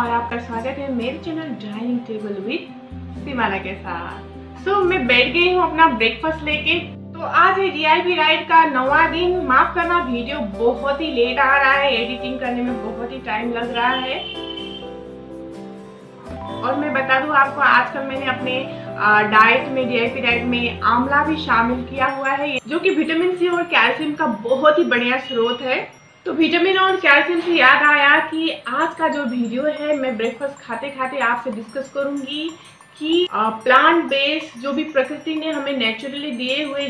और आपका स्वागत है मेरे चैनल डाइनिंग टेबल विद सिमाना के साथ। मैं बैठ गई हूँ अपना ब्रेकफास्ट लेके। तो आज है DIY राइड का 9वां दिन। माफ करना वीडियो बहुत ही लेट आ रहा है, एडिटिंग करने में बहुत ही टाइम लग रहा है। और मैं बता दूं आपको, आजकल मैंने अपने डाइट में DIY डाइट में आंवला भी शामिल किया हुआ है, जो कि विटामिन सी और कैल्शियम का बहुत ही बढ़िया स्रोत है। तो विटामिन और कैल्शियम से याद आया कि आज का जो वीडियो है मैं ब्रेकफास्ट खाते खाते आपसे डिस्कस करूंगी कि प्लांट बेस्ड जो भी प्रकृति ने हमें नेचुरली दिए हुए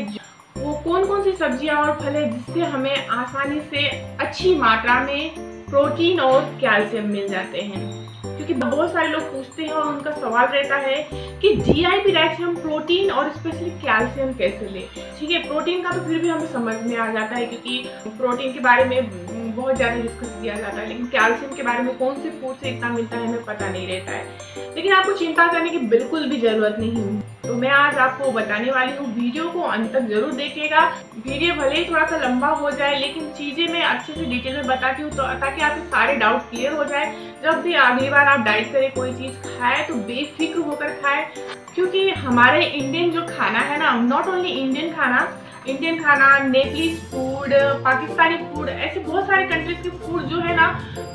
वो कौन कौन सी सब्जियां और फल है जिससे हमें आसानी से अच्छी मात्रा में प्रोटीन और कैल्शियम मिल जाते हैं। क्योंकि बहुत सारे लोग पूछते हैं और उनका सवाल रहता है कि DIY डाइट से हम प्रोटीन और स्पेशली कैल्शियम कैसे लें। ठीक है, प्रोटीन का तो फिर भी हमें समझ में आ जाता है क्योंकि प्रोटीन के बारे में बहुत ज़्यादा डिस्कस किया जाता है, लेकिन कैल्शियम के बारे में कौन से फूड से इतना मिलता है हमें पता नहीं रहता है। लेकिन आपको चिंता करने की बिल्कुल भी जरूरत नहीं है। तो मैं आज आपको बताने वाली हूँ, वीडियो को अंत तक जरूर देखिएगा। वीडियो भले ही थोड़ा सा लंबा हो जाए लेकिन चीजें मैं अच्छे से डिटेल में बताती हूँ तो ताकि आपके सारे डाउट क्लियर हो जाए। जब भी अगली बार आप डाइट करें, कोई चीज खाए तो बेफिक्र होकर खाए, क्योंकि हमारे इंडियन जो खाना है ना, नॉट ओनली इंडियन खाना, नेपालीज फूड, पाकिस्तानी फूड, ऐसे बहुत सारे कंट्रीज के फूड जो है ना,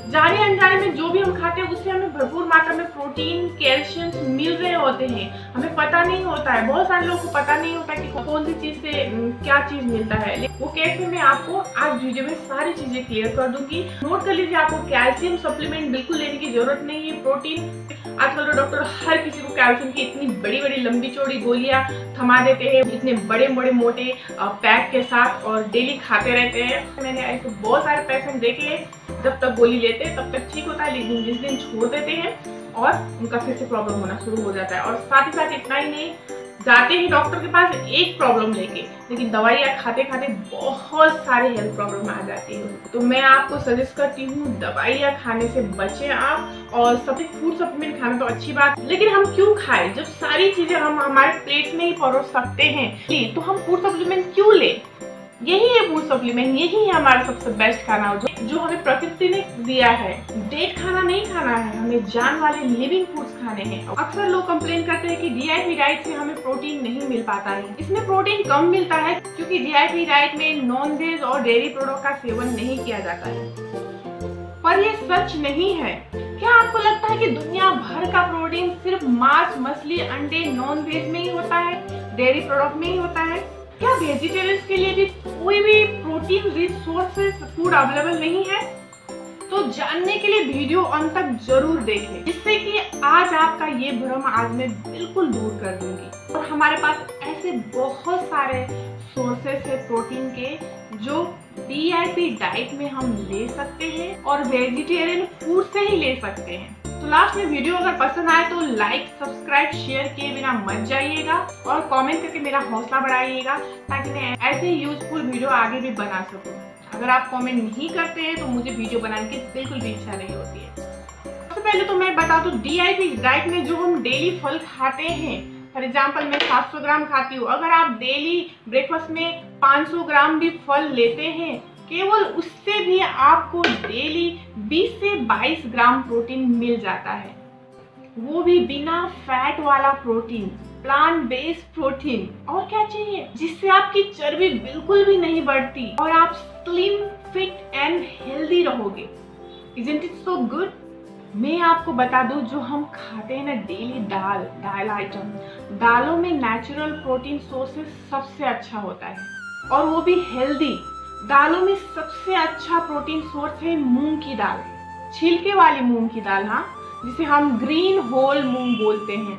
जाने अनजाने में जो भी हम खाते हैं उससे हमें भरपूर मात्रा में प्रोटीन कैल्शियम मिल रहे होते हैं। हमें पता नहीं होता है, बहुत सारे लोगों को पता नहीं होता कि कौन सी चीज से क्या चीज मिलता है। वो कैसे मैं आपको आज वीडियो में सारी चीजें क्लियर कर दूंगी। नोट कर लीजिए, आपको कैल्शियम सप्लीमेंट बिल्कुल लेने की जरूरत नहीं है। प्रोटीन आजकल तो डॉक्टर हर किसी को कैल्शियम की इतनी बड़ी बड़ी लंबी चौड़ी गोलियां थमा देते हैं, इतने बड़े बड़े मोटे पैक के साथ, और डेली खाते रहते हैं। मैंने ऐसे बहुत सारे पेशेंट देखे हैं, जब तक गोली लेते हैं तब तक ठीक होता है, लेकिन जिस दिन छोड़ देते हैं और उनका फिर से प्रॉब्लम होना शुरू हो जाता है। और साथ ही साथ इतना ही नहीं, जाते ही डॉक्टर के पास एक प्रॉब्लम लेके, लेकिन दवाइयाँ खाते खाते बहुत सारे हेल्थ प्रॉब्लम आ जाती है। तो मैं आपको सजेस्ट करती हूँ, दवाइयाँ खाने से बचें आप, और सभी फूड सप्लीमेंट खाना तो अच्छी बात, लेकिन हम क्यों खाएं जब सारी चीजें हम हमारे प्लेट में ही परोस सकते हैं। तो हम फूड सप्लीमेंट क्यों लें? यही है फूड सप्लीमेंट, यही है हमारा सबसे बेस्ट खाना जो हमें प्रकृति ने दिया है। डेट खाना नहीं खाना है, हमें जान वाले लिविंग फूड्स खाने हैं। अक्सर लोग कंप्लेन करते हैं कि DIY डाइट से हमें प्रोटीन नहीं मिल पाता है। इसमें प्रोटीन कम मिलता है क्योंकि DIY डाइट में नॉन वेज और डेयरी प्रोडक्ट का सेवन नहीं किया जाता है। पर ये सच नहीं है। क्या आपको लगता है कि दुनिया भर का प्रोटीन सिर्फ मांस, मछली, अंडे, नॉन वेज में ही होता है, डेयरी प्रोडक्ट में ही होता है? क्या वेजिटेरियंस के लिए भी कोई भी protein rich sources food available नहीं है? तो जानने के लिए वीडियो अंत तक जरूर देखें, जिससे कि आज आपका ये भ्रम आज मैं बिल्कुल दूर कर दूंगी। और हमारे पास ऐसे बहुत सारे सोर्सेस है प्रोटीन के जो DIY डाइट में हम ले सकते हैं और वेजिटेरियन फूड से ही ले सकते हैं। तो लास्ट में वीडियो अगर पसंद आए तो लाइक, सब्सक्राइब, शेयर किए बिना मत जाइएगा और कमेंट करके मेरा हौसला बढ़ाइएगा ताकि मैं ऐसे यूजफुल वीडियो आगे भी बना सकूं। अगर आप कमेंट नहीं करते हैं तो मुझे वीडियो बनाने की बिल्कुल भी इच्छा नहीं होती है। सबसे पहले तो मैं बता दूं, DIY डाइट में जो हम डेली फल खाते हैं, फॉर एग्जाम्पल मैं 700 ग्राम खाती हूँ, अगर आप डेली ब्रेकफास्ट में 500 ग्राम भी फल लेते हैं, केवल उससे भी आपको डेली 20 से 22 ग्राम प्रोटीन मिल जाता है। वो भी बिना फैट वाला प्रोटीन, प्लांट बेस्ड प्रोटीन। और क्या चाहिए? जिससे आपकी चर्बी बिल्कुल भी नहीं बढ़ती और आप स्लिम, फिट एंड हेल्दी रहोगे। Isn't it so good? मैं आपको बता दूं, जो हम खाते हैं ना डेली, दाल आइटम, दालों में नेचुरल प्रोटीन सोर्सेस सबसे अच्छा होता है और वो भी हेल्दी। दालों में सबसे अच्छा प्रोटीन सोर्स है मूंग की दाल, छिलके वाली मूंग की दाल, हाँ, जिसे हम ग्रीन होल मूंग बोलते हैं।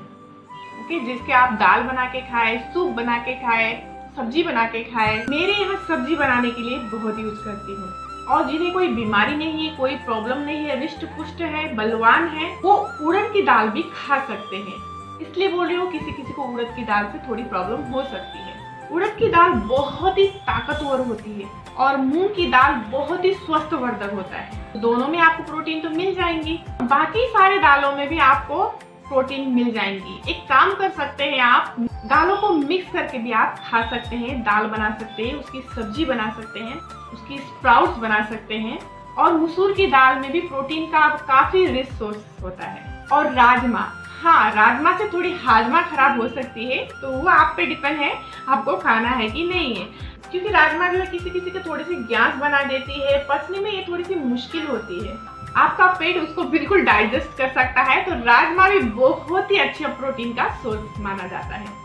ओके, जिसके आप दाल बना के खाए, सूप बना के खाए, सब्जी बना के खाए। मेरे यहाँ सब्जी बनाने के लिए बहुत यूज करती हूँ। और जिन्हें कोई बीमारी नहीं है, कोई प्रॉब्लम नहीं है, रिष्ट पुष्ट है, बलवान है, वो उड़द की दाल भी खा सकते हैं। इसलिए बोल रही हूँ, किसी किसी को उड़द की दाल से थोड़ी प्रॉब्लम हो सकती है। उड़द की दाल बहुत ही ताकतवर होती है और मूंग की दाल बहुत ही स्वस्थवर्धक होता है। तो दोनों में आपको प्रोटीन तो मिल जाएंगी, बाकी सारे दालों में भी आपको प्रोटीन मिल जाएंगी। एक काम कर सकते हैं, आप दालों को मिक्स करके भी आप खा सकते हैं, दाल बना सकते हैं, उसकी सब्जी बना सकते हैं, उसकी स्प्राउट्स बना सकते हैं और मसूर की दाल में भी प्रोटीन का काफी रिच सोर्स होता है। और राजमा, हाँ राजमा से थोड़ी हाजमा खराब हो सकती है, तो वो आप पे डिपेंड है आपको खाना है कि नहीं है, क्योंकि राजमा जो है किसी किसी को थोड़ी सी गैस बना देती है, पचने में ये थोड़ी सी मुश्किल होती है। आपका पेट उसको बिल्कुल डाइजेस्ट कर सकता है, तो राजमा भी बहुत ही अच्छा प्रोटीन का सोर्स माना जाता है।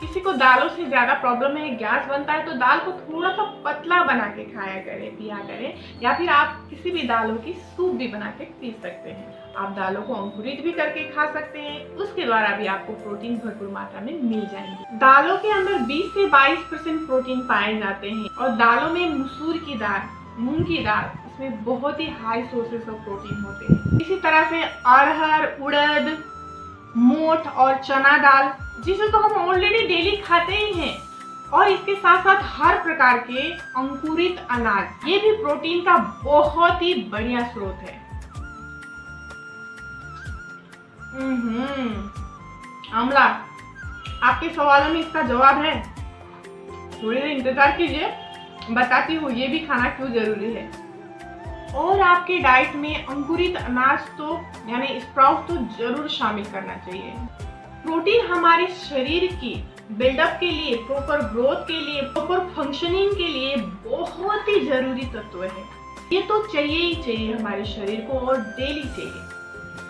किसी को दालों से ज्यादा प्रॉब्लम है, गैस बनता है, तो दाल को थोड़ा सा पतला बना के खाया करें, पिया करें, या फिर आप किसी भी दालों की सूप भी बना के पी सकते हैं। आप दालों को अंकुरित भी करके खा सकते हैं, उसके द्वारा भी आपको प्रोटीन भरपूर मात्रा में मिल जाएंगे। दालों के अंदर 20 से 22% प्रोटीन पाए जाते हैं, और दालों में मसूर की दाल, मूंग की दाल, इसमें बहुत ही हाई सोर्सेस ऑफ प्रोटीन होते हैं। इसी तरह से अरहर, उड़द, मोठ और चना दाल, जिसे तो हम ऑलरेडी डेली खाते ही हैं, और इसके साथ साथ हर प्रकार के अंकुरित अनाज, ये भी प्रोटीन का बहुत ही बढ़िया स्रोत है। आमला, आपके सवालों में इसका जवाब है, थोड़ी देर इंतजार कीजिए, बताती हूँ ये भी खाना क्यों जरूरी है। और आपके डाइट में अंकुरित अनाज तो यानी स्प्राउट तो जरूर शामिल करना चाहिए। प्रोटीन हमारे शरीर की बिल्डअप के लिए, प्रॉपर ग्रोथ के लिए, प्रॉपर फंक्शनिंग के लिए बहुत ही जरूरी तत्व है। ये तो चाहिए ही चाहिए हमारे शरीर को, और डेली चाहिए।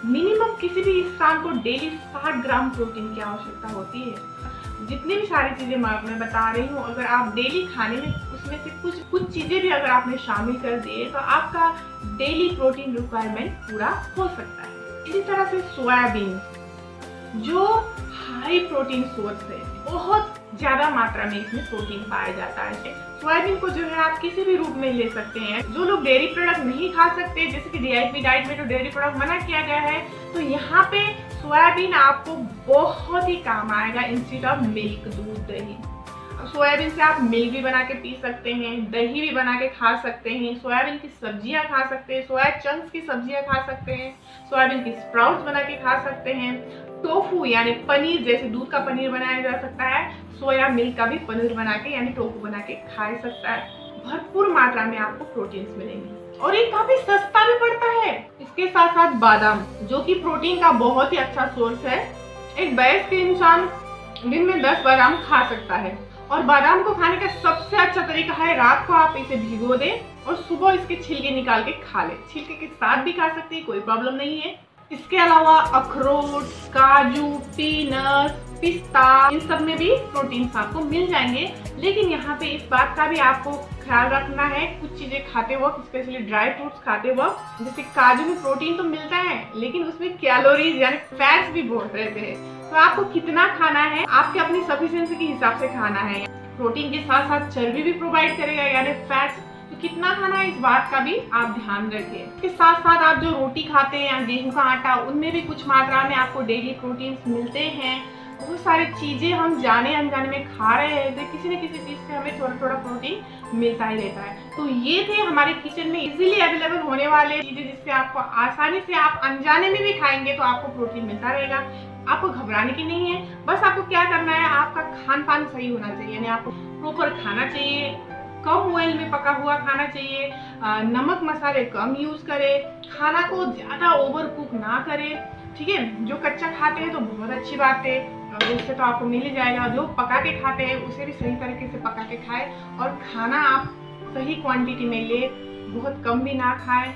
मिनिमम किसी भी इंसान को डेली 60 ग्राम प्रोटीन की आवश्यकता होती है। जितनी भी सारी चीजें मैं बता रही हूँ, अगर आप डेली खाने में उसमें से कुछ चीजें भी अगर आपने शामिल कर दिए, तो आपका डेली प्रोटीन रिक्वायरमेंट पूरा हो सकता है। इसी तरह से सोयाबीन, जो हाई प्रोटीन सोर्स है, बहुत ज्यादा मात्रा में इसमें प्रोटीन पाया जाता है। सोयाबीन को जो है आप किसी भी रूप में ले सकते हैं। जो लोग डेयरी प्रोडक्ट नहीं खा सकते, जैसे कि डीआईपी डाइट में तो डेयरी प्रोडक्ट मना किया गया है, तो यहाँ पे सोयाबीन आपको बहुत ही काम आएगा इंस्टेड ऑफ मिल्क, दूध, दही। सोयाबीन से आप मिल्क भी बना के पी सकते हैं, दही भी बना के खा सकते हैं, सोयाबीन की सब्जियां खा सकते हैं, सोया चंक्स की सब्जियां खा सकते हैं, सोयाबीन की स्प्राउट्स बना के खा सकते हैं, टोफू यानी पनीर, जैसे दूध का पनीर बनाया जा सकता है, सोया मिल्क का भी पनीर बना के यानी टोफू बना के खा सकता है। भरपूर मात्रा में आपको प्रोटीन्स मिलेंगे, और ये काफी सस्ता भी पड़ता है। इसके साथ साथ बादाम, जो कि प्रोटीन का बहुत ही अच्छा सोर्स है। एक वयस्क इंसान दिन में 10 बादाम खा सकता है, और बादाम को खाने का सबसे अच्छा तरीका है रात को आप इसे भिगो दें और सुबह इसके छिलके निकाल के खा लें। छिलके के साथ भी खा सकते हैं, कोई प्रॉब्लम नहीं है। इसके अलावा अखरोट, काजू, पीनट्स, पिस्ता, इन सब में भी प्रोटीन आपको मिल जाएंगे। लेकिन यहाँ पे इस बात का भी आपको ख्याल रखना है, कुछ चीजें खाते वक्त, स्पेशली ड्राई फ्रूट्स खाते वक्त, जैसे काजू में प्रोटीन तो मिलता है, लेकिन उसमें कैलोरीज यानी फैट्स भी बहुत रहते हैं। तो आपको कितना खाना है, आपके अपनी सफिशिएंसी के हिसाब से खाना है। प्रोटीन के साथ साथ चर्बी भी प्रोवाइड करेगा यानी फैट्स, तो कितना खाना है इस बात का भी आप ध्यान रखें। इसके साथ साथ आप जो रोटी खाते हैं या गेहूं का आटा, उनमें भी कुछ मात्रा में आपको डेली प्रोटीन मिलते हैं। बहुत सारी चीजें हम जाने अनजाने में खा रहे हैं, तो किसी न किसी चीज से हमें थोड़ा थोड़ा प्रोटीन मिलता ही रहता है। तो ये थे हमारे किचन में इजीली अवेलेबल होने वाले चीजें, जिससे आपको आसानी से, आप अनजाने में भी खाएंगे तो आपको प्रोटीन मिलता रहेगा। आपको घबराने की नहीं है, बस आपको क्या करना है, आपका खान पान सही होना चाहिए, यानी आपको प्रॉपर खाना चाहिए, कम ऑयल में पका हुआ खाना चाहिए, नमक मसाले कम यूज करें, खाना को ज्यादा ओवर कुक ना करें, ठीक है। जो कच्चा खाते हैं तो बहुत अच्छी बात है, उससे तो आपको मिल ही जाएगा। जो पका के खाते हैं उसे भी सही तरीके से पका के खाएं, और खाना आप सही क्वांटिटी में ले, बहुत कम भी ना खाएं,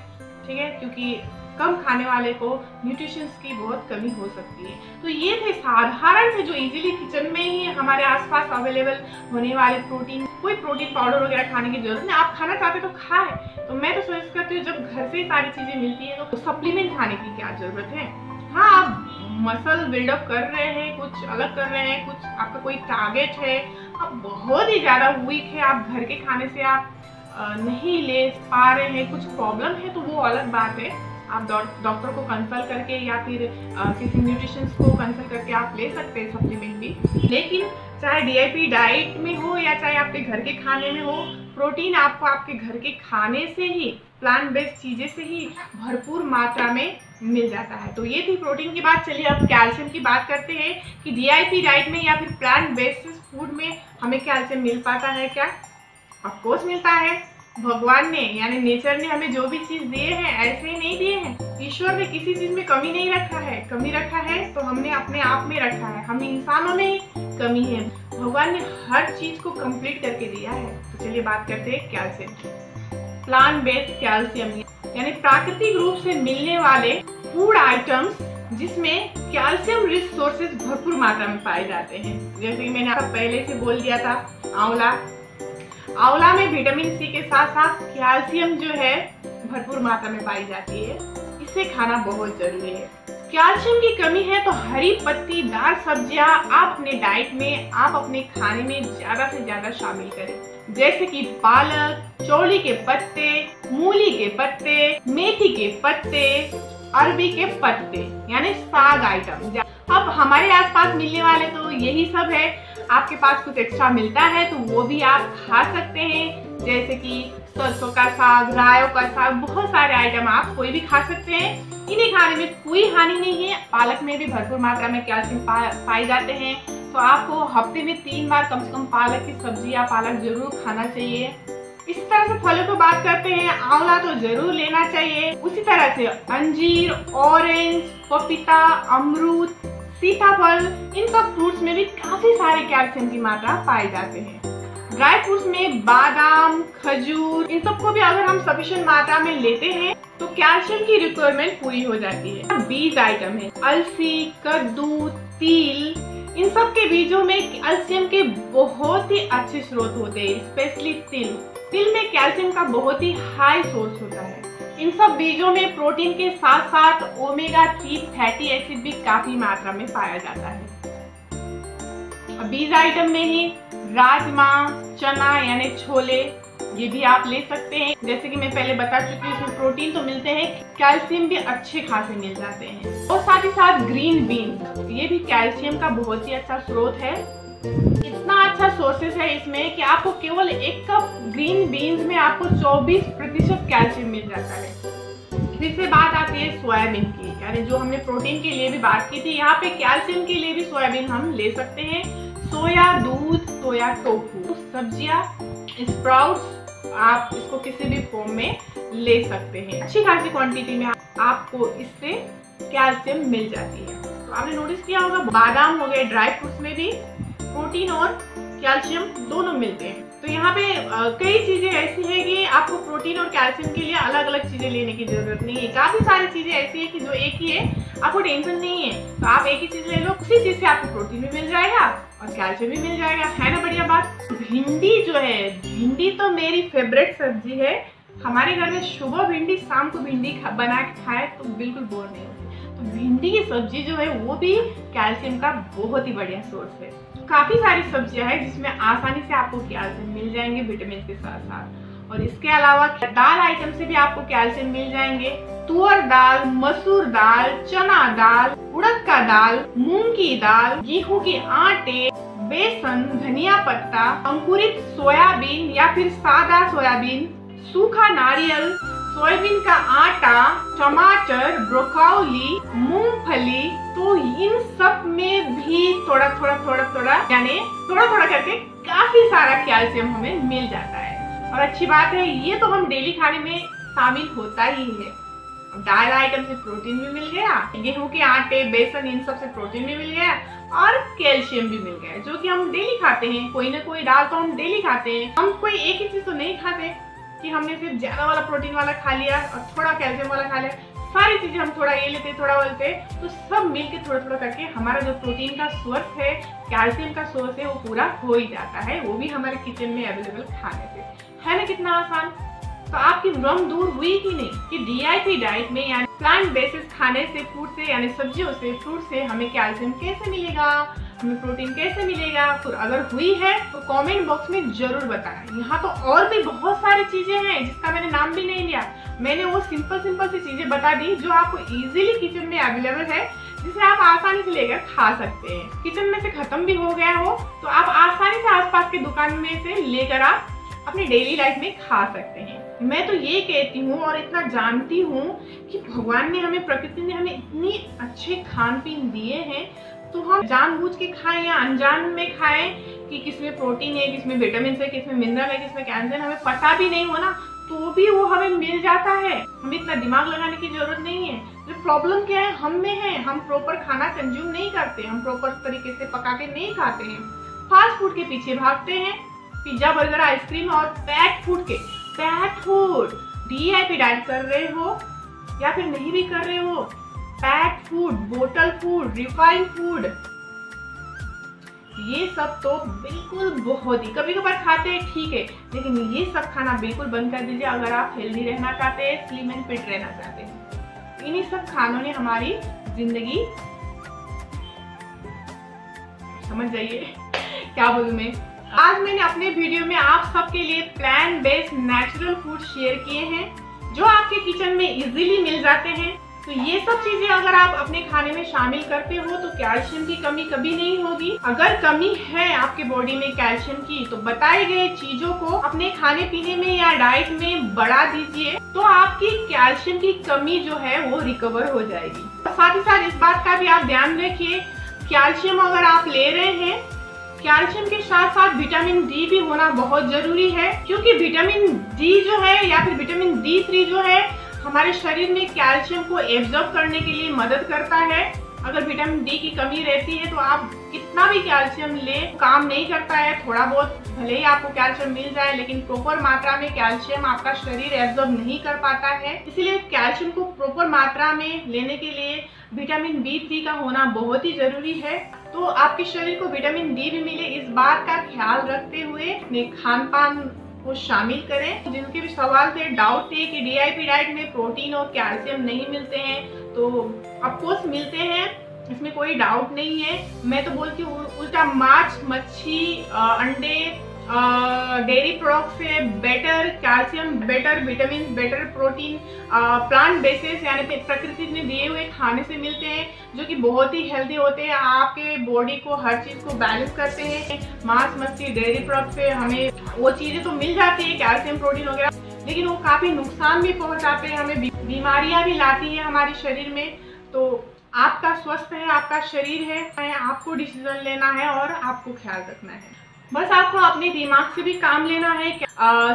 ठीक है, क्योंकि कम खाने वाले को न्यूट्रिशंस की बहुत कमी हो सकती है। तो ये थे साधारण से, जो इजीली किचन में ही हमारे आसपास अवेलेबल होने वाले प्रोटीन। कोई प्रोटीन पाउडर वगैरह खाने की जरूरत नहीं, आप खाना चाहते तो खाएं। तो मैं तो सजेस्ट करती हूँ, जब घर से सारी चीजें मिलती है तो सप्लीमेंट खाने की क्या जरूरत है। हाँ, आप मसल बिल्डअप कर रहे हैं, कुछ अलग कर रहे हैं, कुछ आपका कोई टारगेट है, आप बहुत ही ज्यादा वीक है, आप घर के खाने से आप नहीं ले पा रहे हैं, कुछ प्रॉब्लम है, तो वो अलग बात है। आप डॉक्टर को कंसल्ट करके या फिर किसी न्यूट्रिशनिस्ट को कंसल्ट करके आप ले सकते हैं सप्लीमेंट भी। लेकिन चाहे डीआईपी डाइट में हो या चाहे आपके घर के खाने में हो, प्रोटीन आपको आपके घर के खाने से ही, प्लांट बेस्ड चीजें से ही भरपूर मात्रा में मिल जाता है। तो ये थी प्रोटीन की बात। चलिए अब कैल्शियम की बात करते हैं कि डीआईपी डाइट में या फिर प्लांट बेस्ड फूड में हमें कैल्शियम मिल पाता है क्या? ऑफ कोर्स मिलता है। भगवान ने यानी नेचर ने हमें जो भी चीज दिए हैं ऐसे ही नहीं दिए हैं। ईश्वर ने किसी चीज में कमी नहीं रखा है। कमी रखा है तो हमने अपने आप में रखा है, हम इंसानों में ही कमी है। भगवान ने हर चीज को कंप्लीट करके दिया है। तो चलिए बात करते हैं कैल्शियम की। प्लांट बेस्ड कैल्शियम यानी प्राकृतिक रूप से मिलने वाले फूड आइटम्स जिसमें कैल्शियम रिच सोर्सेज भरपूर मात्रा में पाए जाते हैं। जैसे कि मैंने आपको पहले से बोल दिया था, आंवला में विटामिन सी के साथ साथ कैल्शियम जो है भरपूर मात्रा में पाई जाती है। इसे खाना बहुत जरूरी है। कैल्शियम की कमी है तो हरी पत्तीदार सब्जियां आप अपने डाइट में, आप अपने खाने में ज्यादा से ज्यादा शामिल करें। जैसे कि पालक, चौली के पत्ते, मूली के पत्ते, मेथी के पत्ते, अरबी के पत्ते यानी साग आइटम। अब हमारे आसपास मिलने वाले तो यही सब है। आपके पास कुछ एक्स्ट्रा मिलता है तो वो भी आप खा सकते हैं। जैसे कि सरसों का साग, रायों का साग, बहुत सारे आइटम आप कोई भी खा सकते हैं। इन्हें खाने में कोई हानि नहीं है। पालक में भी भरपूर मात्रा में कैल्शियम पाए जाते हैं। तो आपको हफ्ते में 3 बार कम से कम पालक की सब्जी या पालक जरूर खाना चाहिए। इस तरह से फलों को बात करते हैं, आंवला तो जरूर लेना चाहिए। उसी तरह से अंजीर, ऑरेंज, पपीता, अमरूद, सीताफल, इन सब फ्रूट्स में भी काफी सारे कैल्शियम की मात्रा पाए जाते हैं। ड्राई फ्रूट्स में बादाम, खजूर, इन सबको भी अगर हम सफिशिएंट मात्रा में लेते हैं तो कैल्शियम की रिक्वायरमेंट पूरी हो जाती है। बीज आइटम है, अलसी, कद्दू, तिल, इन सब के बीजों में कैल्शियम के बहुत ही अच्छे स्रोत होते हैं। स्पेशली तिल में कैल्शियम का बहुत ही हाई सोर्स होता है। इन सब बीजों में प्रोटीन के साथ साथ ओमेगा 3 फैटी एसिड भी काफी मात्रा में पाया जाता है। बीज आइटम में ही राजमा, चना यानी छोले, ये भी आप ले सकते हैं। जैसे कि मैं पहले बता चुकी हूँ, इसमें प्रोटीन तो मिलते हैं, कैल्शियम भी अच्छे खासे मिल जाते हैं। और साथ ही साथ ग्रीन बीन, ये भी कैल्शियम का बहुत ही अच्छा स्रोत है। इतना अच्छा सोर्सेस है इसमें कि आपको केवल 1 कप ग्रीन बीन्स में आपको 24% कैल्शियम मिल जाता है। फिर से बात आती है सोयाबीन की, यानी जो हमने प्रोटीन के लिए भी बात की थी, यहाँ पे कैल्शियम के लिए भी सोयाबीन हम ले सकते हैं। सोया दूध, सोया टोफू, सब्जियां, स्प्राउट्स, आप इसको किसी भी फॉर्म में ले सकते हैं। अच्छी खासी क्वांटिटी में आपको इससे कैल्शियम मिल जाती है। तो आपने नोटिस किया होगा, बादाम हो गए, ड्राई फ्रूट्स में भी प्रोटीन और कैल्शियम दोनों मिलते हैं। तो यहाँ पे कई चीजें ऐसी है कि आपको प्रोटीन और कैल्शियम के लिए अलग अलग चीजें लेने की जरूरत नहीं है। काफी सारी चीजें ऐसी है कि जो एक ही है, आपको टेंशन नहीं है। तो आप एक ही चीज ले लो, उसी चीज से आपको प्रोटीन भी मिल जाएगा और कैल्शियम भी मिल जाएगा, है ना बढ़िया बात। भिंडी जो है, भिंडी तो मेरी फेवरेट सब्जी है। हमारे घर में सुबह भिंडी, शाम को भिंडी बना के खाए तो बिल्कुल बोर नहीं होती। तो भिंडी की सब्जी जो है वो भी कैल्शियम का बहुत ही बढ़िया सोर्स है। काफी सारी सब्जियां हैं जिसमें आसानी से आपको कैल्शियम मिल जाएंगे विटामिन के साथ साथ। और इसके अलावा दाल आइटम से भी आपको कैल्शियम मिल जाएंगे। तुअर दाल, मसूर दाल, चना दाल, उड़द का दाल, मूंग की दाल, गेहूं के आटे, बेसन, धनिया पत्ता, अंकुरित सोयाबीन या फिर सादा सोयाबीन, सूखा नारियल, सोयाबीन का आटा, टमाटर, ब्रोकोली, मूंगफली, तो इन सब में भी थोड़ा यानी थोड़ा करके काफी सारा कैल्शियम हमें मिल जाता है। और अच्छी बात है, ये तो हम डेली खाने में शामिल होता ही है। दाल आइटम से प्रोटीन भी मिल गया, गेहूं के आटे, बेसन, इन सब से प्रोटीन भी मिल गया और कैल्शियम भी मिल गया, जो कि हम डेली खाते हैं। कोई ना कोई दाल तो हम डेली खाते हैं। हम कोई एक ही चीज तो नहीं खाते कि हमने सिर्फ ज्यादा वाला प्रोटीन वाला खा लिया और थोड़ा कैल्शियम वाला खा लिया। सारी चीजें हम थोड़ा ये लेते, थोड़ा वो लेते, तो सब मिलके थोड़ा करके हमारा जो प्रोटीन का सोर्स है, कैल्शियम का सोर्स है, वो पूरा हो ही जाता है। वो भी हमारे किचन में अवेलेबल खाने से, है ना कितना आसान। तो आपकी भ्रम दूर हुई कि नहीं कि डीआईपी डाइट में यानी प्लांट बेसिस खाने से, फूड से यानी सब्जियों से, फ्रूट से हमें कैल्शियम कैसे मिलेगा, हमें प्रोटीन कैसे मिलेगा। तो अगर हुई है तो कमेंट बॉक्स में जरूर बताएं। यहाँ तो और भी बहुत सारी चीजें हैं जिसका मैंने नाम भी नहीं लिया। मैंने वो सिंपल सी चीजें बता दी जो आपको इजीली किचन में अवेलेबल है, जिसे आप आसानी से लेकर खा सकते हैं। किचन में से खत्म भी हो गया हो तो आप आसानी से आसपास की दुकान में से लेकर आप अपनी डेली लाइफ में खा सकते हैं। मैं तो ये कहती हूँ और इतना जानती हूँ कि भगवान ने हमें, प्रकृति ने हमें इतनी अच्छे खान पीन दिए हैं, तो हम जानबूझ के खाएं या अनजान में खाएं कि किसमें प्रोटीन है, किसमें विटामिन है, किसमें मिनरल है, किसमें कैल्शियम, हमें पता भी नहीं हो ना तो भी वो हमें मिल जाता है। हमें इतना दिमाग लगाने की जरूरत नहीं है। जो प्रॉब्लम क्या है हम में है, हम प्रॉपर खाना कंज्यूम नहीं करते, हम प्रॉपर तरीके से पका के नहीं खाते हैं, फास्ट फूड के पीछे भागते हैं, पिज्जा बर्गर आइसक्रीम और पैक्ड फूड। डीआईपी डाइट कर रहे हो या फिर नहीं भी कर रहे हो, पैक्ड फूड, बोतल फूड, रिफाइंड फूड, ये सब तो बिल्कुल बहुत ही कभी कभार खाते हैं, ठीक है, लेकिन ये सब खाना बिल्कुल बंद कर दीजिए अगर आप हेल्दी रहना चाहते हैं, स्लिम एंड फिट रहना चाहते हैं। इन्हीं सब खानों ने हमारी जिंदगी, समझ जाइए क्या बोलूं मैं। आज मैंने अपने वीडियो में आप सबके लिए plant based natural food share किए हैं जो आपके किचन में इजीली मिल जाते हैं। तो ये सब चीजें अगर आप अपने खाने में शामिल करते हो तो कैल्शियम की कमी कभी नहीं होगी। अगर कमी है आपके बॉडी में कैल्शियम की तो बताए गए चीजों को अपने खाने पीने में या डाइट में बढ़ा दीजिए, तो आपकी कैल्शियम की कमी जो है वो रिकवर हो जाएगी। साथ ही साथ इस बात का भी आप ध्यान रखिए, कैल्शियम अगर आप ले रहे हैं, कैल्शियम के साथ साथ विटामिन डी भी होना बहुत जरूरी है, क्योंकि विटामिन डी जो है या फिर विटामिन D3 जो है हमारे शरीर में कैल्शियम को एब्जॉर्ब करने के लिए मदद करता है। अगर विटामिन डी की कमी रहती है तो आप कितना भी कैल्शियम ले काम नहीं करता है। थोड़ा बहुत भले ही आपको कैल्शियम मिल जाए लेकिन प्रॉपर मात्रा में कैल्शियम आपका शरीर एब्जॉर्ब नहीं कर पाता है। इसलिए कैल्शियम को प्रॉपर मात्रा में लेने के लिए विटामिन B3 का होना बहुत ही जरूरी है। तो आपके शरीर को विटामिन डी भी मिले, इस बात का ख्याल रखते हुए अपने खान पान को शामिल करें। जिनके भी सवाल थे, डाउट थे कि डीआईपी डाइट में प्रोटीन और कैल्शियम नहीं मिलते हैं, तो ऑफकोर्स मिलते हैं, इसमें कोई डाउट नहीं है। मैं तो बोलती हूँ उल्टा मांस, मच्छी, अंडे, डेयरी प्रोडक्ट से better calcium, better vitamin, better protein plant basis यानी प्रकृति ने दिए हुए खाने से मिलते हैं, जो कि बहुत ही हेल्दी होते हैं, आपके बॉडी को हर चीज को बैलेंस करते हैं। मांस, मच्छी, डेयरी प्रोडक्ट से हमें वो चीजें तो मिल जाती है कैल्शियम, प्रोटीन वगैरह, लेकिन वो काफी नुकसान भी पहुंचाते हैं, हमें बीमारियां भी लाती है हमारे शरीर में। तो आपका स्वस्थ है, आपका शरीर है, आपको डिसीजन लेना है और आपको ख्याल रखना है। बस आपको अपने दिमाग से भी काम लेना है।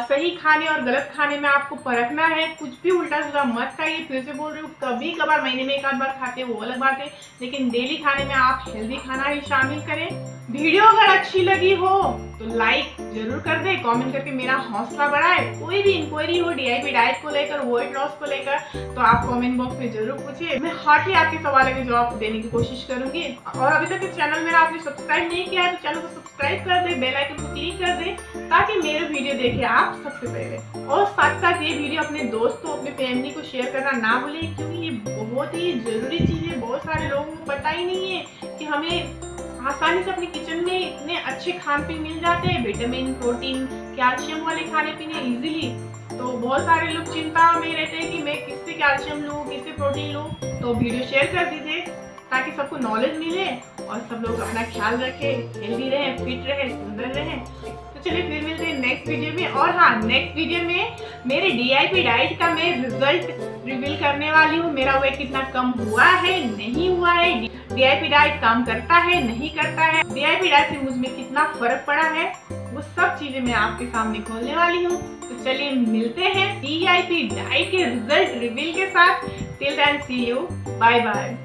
सही खाने और गलत खाने में आपको परखना है। कुछ भी उल्टा सीधा मत खाइए। फिर से बोल रही हूँ, कभी कभार महीने में एक आध बार खाते हो वो अलग बात है, लेकिन डेली खाने में आप हेल्दी खाना ही शामिल करें। वीडियो अगर अच्छी लगी हो तो लाइक जरूर कर दे, कमेंट करके मेरा हौसला बढ़ाए। कोई भी इंक्वायरी हो डीआईपी डाइट को लेकर, वेट लॉस को लेकर, तो आप कमेंट बॉक्स में जरूर पूछिए। मैं हार्टली आपके सवालों के जवाब देने की कोशिश करूंगी। और अभी तक इस चैनल मेरा आपने सब्सक्राइब नहीं किया है तो चैनल को सब्सक्राइब कर दे, बेल आइकन को क्लिक कर दे, ताकि मेरे वीडियो देखे आप सबसे पहले। और साथ साथ ये वीडियो अपने दोस्तों, अपने फैमिली को शेयर करना ना भूलें, क्योंकि ये बहुत ही जरूरी चीज है। बहुत सारे लोगों को पता ही नहीं है कि हमें आसानी से अपने किचन में इतने अच्छे खान पीन मिल जाते हैं, विटामिन, प्रोटीन, कैल्शियम वाले खाने पीने इजीली। तो बहुत सारे लोग चिंता में रहते हैं कि मैं किससे कैल्शियम लूँ, किससे प्रोटीन लूँ। तो वीडियो शेयर कर दीजिए ताकि सबको नॉलेज मिले और सब लोग अपना ख्याल रखें, हेल्दी रहें, फिट रहें, सुंदर रहें। तो चलिए फिर मिलते हैं नेक्स्ट वीडियो में। और हाँ, नेक्स्ट वीडियो में मेरे डीआईपी डाइट का मैं रिजल्ट रिवील करने वाली हूँ। मेरा वेट कितना कम हुआ है, नहीं हुआ है, डीआईपी डाइट काम करता है, नहीं करता है, डीआईपी डाइट से मुझ में कितना फर्क पड़ा है, वो सब चीजें मैं आपके सामने खोलने वाली हूँ। तो चलिए मिलते हैं डीआईपी डाइट के रिजल्ट रिवील के साथ। Till then see you, bye bye.